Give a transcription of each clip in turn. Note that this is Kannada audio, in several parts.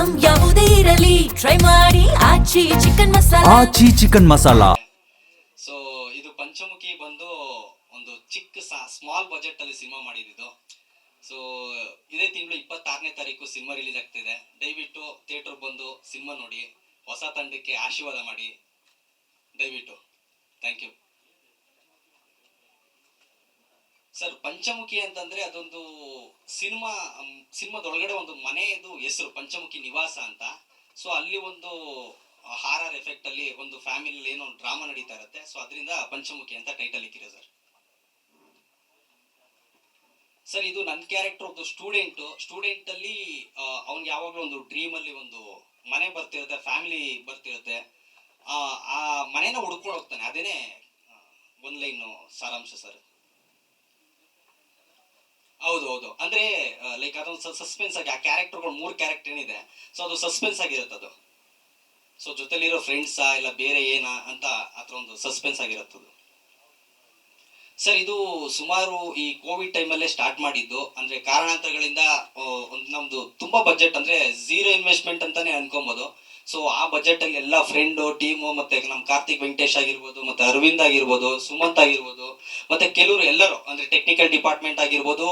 ಐಟಂ ಯಾವುದೇ ಇರಲಿ ಟ್ರೈ ಮಾಡಿ ಆಚಿ ಚಿಕನ್ ಮಸಾಲಾ. ಸೊ ಇದು ಪಂಚಮುಖಿ ಬಂದು ಒಂದು ಚಿಕ್ಕ ಸ್ಮಾಲ್ ಬಜೆಟ್ ಅಲ್ಲಿ ಸಿನಿಮಾ ಮಾಡಿದ್ದು. ಸೊ ಇದೇ ತಿಂಗಳು 26ನೇ ತಾರೀಕು ಸಿನಿಮಾ ರಿಲೀಸ್ ಆಗ್ತಿದೆ. ದಯವಿಟ್ಟು ಥಿಯೇಟರ್ ಬಂದು ಸಿನಿಮಾ ನೋಡಿ, ಹೊಸ ತಂಡಕ್ಕೆ ಆಶೀರ್ವಾದ ಮಾಡಿ ದಯವಿಟ್ಟು. Thank you sir. ಪಂಚಮುಖಿ ಅಂತಂದ್ರೆ ಅದೊಂದು ಸಿನಿಮಾದೊಳಗಡೆ ಒಂದು ಮನೆಯದು ಹೆಸರು ಪಂಚಮುಖಿ ನಿವಾಸ ಅಂತ. ಸೊ ಅಲ್ಲಿ ಒಂದು ಹಾರರ್ ಎಫೆಕ್ಟ್ ಅಲ್ಲಿ ಒಂದು ಫ್ಯಾಮಿಲಿ ಏನೋ ಒಂದು ಡ್ರಾಮಾ ನಡೀತಾ ಇರುತ್ತೆ. ಸೊ ಅದರಿಂದ ಪಂಚಮುಖಿ ಅಂತ ಟೈಟಲ್ ಇಕ್ಕಿರೋ ಸರ್. ಇದು ನನ್ನ ಕ್ಯಾರೆಕ್ಟರ್ ಒಂದು ಸ್ಟೂಡೆಂಟ್ ಅಲ್ಲಿ ಅವ್ನಿಗೆ ಯಾವಾಗಲೂ ಒಂದು ಡ್ರೀಮ್ ಅಲ್ಲಿ ಒಂದು ಮನೆ ಬರ್ತಿರುತ್ತೆ, ಫ್ಯಾಮಿಲಿ ಬರ್ತಿರುತ್ತೆ. ಆ ಮನೆನ ಹುಡ್ಕೊಂಡು ಹೋಗ್ತಾನೆ. ಅದೇನೆ ಒಂದ್ ಲೈನ್ ಸಾರಾಂಶ ಸರ್. ಹೌದು ಅಂದ್ರೆ ಲೈಕ್ ಅದೊಂದು ಸಸ್ಪೆನ್ಸ್ ಆಗಿ ಆ ಕ್ಯಾರೆಕ್ಟರ್ಗಳು 3 ಕ್ಯಾರೆಕ್ಟರ್ ಏನಿದೆ, ಸೊ ಅದು ಸಸ್ಪೆನ್ಸ್ ಆಗಿರುತ್ತೆ ಅದು. ಸೊ ಜೊತೆಲಿರೋ ಫ್ರೆಂಡ್ಸಾ ಇಲ್ಲ ಬೇರೆ ಏನಾ ಅಂತ ಆತರ ಒಂದು ಸಸ್ಪೆನ್ಸ್ ಆಗಿರುತ್ತದು ಸರ್. ಇದು ಸುಮಾರು ಈ ಕೋವಿಡ್ ಟೈಮಲ್ಲೇ ಸ್ಟಾರ್ಟ್ ಮಾಡಿದ್ದು. ಅಂದ್ರೆ ಕಾರಣಾಂತರಗಳಿಂದ ಒಂದು ನಮ್ದು ತುಂಬಾ ಬಜೆಟ್ ಅಂದ್ರೆ 0 ಇನ್ವೆಸ್ಟ್ಮೆಂಟ್ ಅಂತಾನೆ ಅನ್ಕೊಬಹುದು. ಸೊ ಆ ಬಜೆಟ್ ಅಲ್ಲಿ ಎಲ್ಲ ಫ್ರೆಂಡು ಟೀಮು ಮತ್ತೆ ನಮ್ ಕಾರ್ತಿಕ್ ವೆಂಕಟೇಶ್ ಆಗಿರ್ಬೋದು, ಮತ್ತೆ ಅರವಿಂದ್ ಆಗಿರ್ಬೋದು, ಸುಮಂತ್ ಆಗಿರ್ಬೋದು, ಮತ್ತೆ ಕೆಲವರು ಎಲ್ಲರೂ ಅಂದ್ರೆ ಟೆಕ್ನಿಕಲ್ ಡಿಪಾರ್ಟ್ಮೆಂಟ್ ಆಗಿರ್ಬೋದು,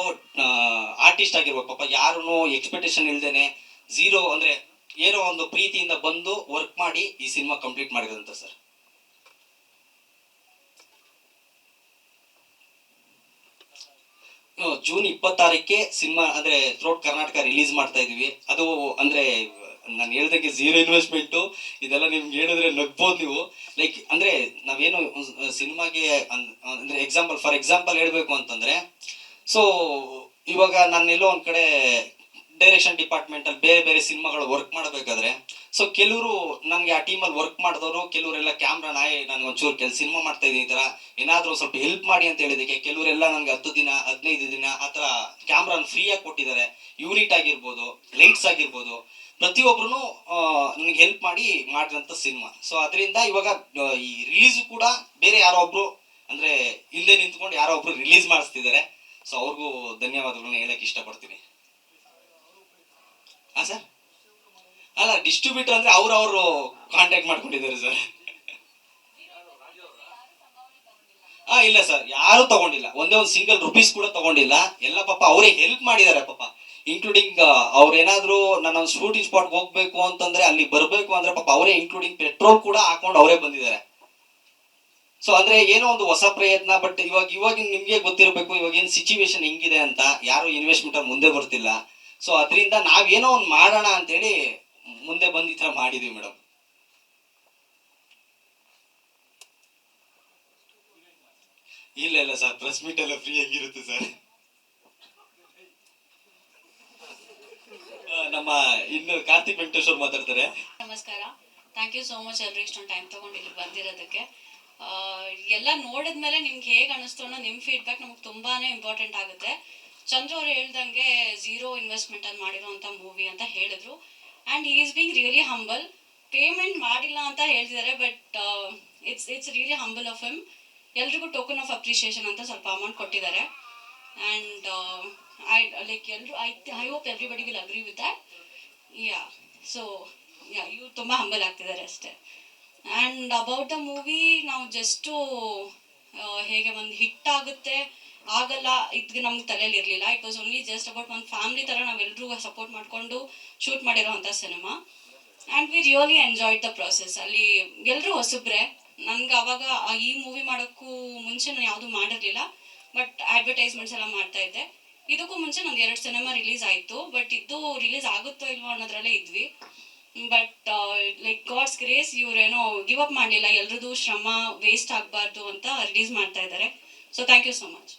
ಆರ್ಟಿಸ್ಟ್ ಆಗಿರ್ಬೋದು, ಪಾಪ ಯಾರು ಎಕ್ಸ್ಪೆಕ್ಟೇಷನ್ ಇಲ್ದೇನೆ 0 ಅಂದ್ರೆ ಏನೋ ಒಂದು ಪ್ರೀತಿಯಿಂದ ಬಂದು ವರ್ಕ್ ಮಾಡಿ ಈ ಸಿನಿಮಾ ಕಂಪ್ಲೀಟ್ ಮಾಡಿರೋದಂತ ಸರ್. ಜೂನ್ 26ಕ್ಕೆ ಸಿನಿಮಾ ಅಂದ್ರೆ ಥ್ರೋಟ್ ಕರ್ನಾಟಕ ರಿಲೀಸ್ ಮಾಡ್ತಾ ಇದೀವಿ. ಅದು ಅಂದ್ರೆ ನಾನು ಹೇಳ್ದಂಗೆ 0 ಇನ್ವೆಸ್ಟ್ಮೆಂಟ್. ಇದೆಲ್ಲ ನಿಮ್ಗೆ ಹೇಳಿದ್ರೆ ನಗ್ಬೋದು ನೀವು. ಲೈಕ್ ಅಂದ್ರೆ ನಾವೇನು ಸಿನಿಮಾಗೆ ಅಂದ್ರೆ ಫಾರ್ ಎಕ್ಸಾಂಪಲ್ ಹೇಳ್ಬೇಕು ಅಂತಂದ್ರೆ, ಸೊ ಇವಾಗ ನಾನೆಲ್ಲೋ ಒಂದ್ ಕಡೆ ಡೈರೆಕ್ಷನ್ ಡಿಪಾರ್ಟ್ಮೆಂಟ್ ಅಲ್ಲಿ ಬೇರೆ ಬೇರೆ ಸಿನಿಮಾಗಳು ವರ್ಕ್ ಮಾಡಬೇಕಾದ್ರೆ, ಸೊ ಕೆಲವರು ನನ್ಗೆ ಆ ಟೀಮಲ್ಲಿ ವರ್ಕ್ ಮಾಡಿದವರು ಕೆಲವರೆಲ್ಲ ಕ್ಯಾಮ್ರಾ ನನ್ಗೆ ಒಂಚೂರು ಸಿನಿಮಾ ಮಾಡ್ತಾ ಇದೀನಿ, ಈ ತರ ಏನಾದ್ರೂ ಸ್ವಲ್ಪ ಹೆಲ್ಪ್ ಮಾಡಿ ಅಂತ ಹೇಳಿದಕ್ಕೆ ಕೆಲವರೆಲ್ಲ ನನ್ಗೆ 10 ದಿನ 15 ದಿನ ಆತರ ಕ್ಯಾಮ್ರಾನ ಫ್ರೀ ಆಗಿ ಕೊಟ್ಟಿದ್ದಾರೆ. ಯೂನಿಟ್ ಆಗಿರ್ಬೋದು, ಲೈಟ್ಸ್ ಆಗಿರ್ಬೋದು, ಪ್ರತಿಯೊಬ್ರು ನನಗೆ ಹೆಲ್ಪ್ ಮಾಡಿ ಮಾಡಿದಂತ ಸಿನಿಮಾ. ಸೊ ಅದರಿಂದ ಇವಾಗ ಈ ರಿಲೀಸ್ ಕೂಡ ಬೇರೆ ಯಾರೋ ಒಬ್ರು ಅಂದ್ರೆ ಹಿಂದೆ ನಿಂತ್ಕೊಂಡು ಯಾರೋ ಒಬ್ರು ರಿಲೀಸ್ ಮಾಡಿಸ್ತಿದ್ದಾರೆ. ಸೊ ಅವ್ರಿಗೂ ಧನ್ಯವಾದಗಳನ್ನ ಹೇಳಕ್ ಇಷ್ಟಪಡ್ತೀನಿ. ಹಾ ಸರ್, ಅಲ್ಲ ಡಿಸ್ಟ್ರಿಬ್ಯೂಟರ್ ಅಂದ್ರೆ ಅವ್ರವ್ರು ಕಾಂಟ್ಯಾಕ್ಟ್ ಮಾಡ್ಕೊಂಡಿದ್ದಾರೆ ಸರ್. ಇಲ್ಲ ಸರ್, ಯಾರು ತಗೊಂಡಿಲ್ಲ. ಒಂದೇ ಒಂದು ಸಿಂಗಲ್ ರುಪೀಸ್ ಕೂಡ ತಗೊಂಡಿಲ್ಲ. ಎಲ್ಲ ಪಾಪ ಅವರೇ ಹೆಲ್ಪ್ ಮಾಡಿದ್ದಾರೆ ಪಾಪ. ಇನ್ಕ್ಲೂಡಿಂಗ್ ಅವ್ರೇನಾದ್ರು ನನ್ನ ಶೂಟಿಂಗ್ ಸ್ಪಾಟ್ ಹೋಗ್ಬೇಕು ಅಂತಂದ್ರೆ ಅಲ್ಲಿ ಬರ್ಬೇಕು ಅಂದ್ರೆ ಪಾಪ ಅವರೇ ಇನ್ಕ್ಲೂಡಿಂಗ್ ಪೆಟ್ರೋಲ್ ಕೂಡ ಹಾಕೊಂಡು ಅವರೇ ಬಂದಿದ್ದಾರೆ. ಸೊ ಅಂದ್ರೆ ಏನೋ ಒಂದು ಹೊಸ ಪ್ರಯತ್ನ. ಬಟ್ ಇವಾಗ ನಿಮ್ಗೆ ಗೊತ್ತಿರಬೇಕು ಇವಾಗ ಏನ್ ಸಿಚುವೇಶನ್ ಹೆಂಗಿದೆ ಅಂತ. ಯಾರು ಇನ್ವೆಸ್ಟ್ಮೆಂಟ್ ಅಲ್ಲಿ ಮುಂದೆ ಬರ್ತಿಲ್ಲ. ಸೊ ಅದರಿಂದ ನಾವೇನೋ ಒಂದು ಮಾಡೋಣ ಅಂತೇಳಿ ಮುಂದೆ ಬಂದು ಈ ತರ ಮಾಡಿದೀವಿ ಮೇಡಮ್. ಇಲ್ಲ ಸರ್, ಪ್ರೆಸ್ ಮೀಟ್ ಎಲ್ಲ ಫ್ರೀ ಆಗಿರುತ್ತೆ ಸರ್. ನಮ್ಮ ಇನ್ನು ಕಾರ್ತಿಕ್ ವೆಂಕಟೇಶ್ ಅವ್ರು ಮಾತಾಡ್ತಾರೆ. ನಮಸ್ಕಾರ, ಥ್ಯಾಂಕ್ ಯು ಸೋ ಮಚ್ ಎಲ್ರಿ ಇಷ್ಟೊಂದು ಟೈಮ್ ತಗೊಂಡು ಇಲ್ಲಿ ಬಂದಿರೋದಕ್ಕೆ. ಎಲ್ಲ ನೋಡಿದ್ಮೇಲೆ ನಿಮ್ಗೆ ಹೇಗೆ ಅನಿಸ್ತು ಅನ್ನೋ ನಿಮ್ಮ ಫೀಡ್ಬ್ಯಾಕ್ ನಮ್ಗೆ ತುಂಬಾನೇ ಇಂಪಾರ್ಟೆಂಟ್ ಆಗುತ್ತೆ. ಚಂದ್ರು ಅವ್ರು ಹೇಳ್ದಂಗೆ 0 ಇನ್ವೆಸ್ಟ್ಮೆಂಟ್ ಅಲ್ಲಿ ಮಾಡಿರೋಂಥ ಮೂವಿ ಅಂತ ಹೇಳಿದ್ರು. And he is being really humble. Payment ಮಾಡಿಲ್ಲ ಅಂತ ಹೇಳ್ತಿದ್ದಾರೆ, but it's really humble of him. ಎಲ್ರಿಗೂ ಟೋಕನ್ ಆಫ್ ಅಪ್ರಿಷಿಯೇಷನ್ ಅಂತ ಸ್ವಲ್ಪ ಅಮೌಂಟ್ ಕೊಟ್ಟಿದ್ದಾರೆ. And I hope everybody will agree with that. So ಇವ್ರು ತುಂಬ ಹಂಬಲ್ ಆಗ್ತಿದ್ದಾರೆ ಅಷ್ಟೇ. ಆ್ಯಂಡ್ ಅಬೌಟ್ ದ ಮೂವಿ, ನಾವು ಜಸ್ಟು ಹೇಗೆ ಒಂದು ಹಿಟ್ ಆಗುತ್ತೆ ಆಗಲ್ಲ ಇದು ನಮ್ಗೆ ತಲೆಯಲ್ಲಿ ಇರಲಿಲ್ಲ. It was only just about ಒಂದು ಫ್ಯಾಮಿಲಿ ಥರ ನಾವೆಲ್ಲರೂ ಸಪೋರ್ಟ್ ಮಾಡಿಕೊಂಡು ಶೂಟ್ ಮಾಡಿರೋ ಅಂಥ cinema. And we really enjoyed the process. ಅಲ್ಲಿ ಎಲ್ಲರೂ ಹೊಸಬ್ರೆ. ನನ್ಗೆ ಅವಾಗ ಈ ಮೂವಿ ಮಾಡೋಕ್ಕೂ ಮುಂಚೆ ನಾನು ಯಾವುದೂ ಮಾಡಿರಲಿಲ್ಲ, ಬಟ್ ಅಡ್ವರ್ಟೈಸ್ಮೆಂಟ್ಸ್ ಎಲ್ಲ ಮಾಡ್ತಾ ಇದ್ದೆ. ಇದಕ್ಕೂ ಮುಂಚೆ ನಂದು 2 ಸಿನಿಮಾ ರಿಲೀಸ್ ಆಯಿತು, ಬಟ್ ಇದು ರಿಲೀಸ್ ಆಗುತ್ತೋ ಇಲ್ವೋ ಅನ್ನೋದ್ರಲ್ಲೇ ಇದ್ವಿ. ಬಟ್ ಲೈಕ್ ಗಾಡ್ಸ್ ಗ್ರೇಸ್ ಇವರೇನೋ ಗಿವ್ ಅಪ್ ಮಾಡಲಿಲ್ಲ. ಎಲ್ರದ್ದು ಶ್ರಮ ವೇಸ್ಟ್ ಆಗಬಾರ್ದು ಅಂತ ರಿಲೀಸ್ ಮಾಡ್ತಾ ಇದ್ದಾರೆ. So thank you so much.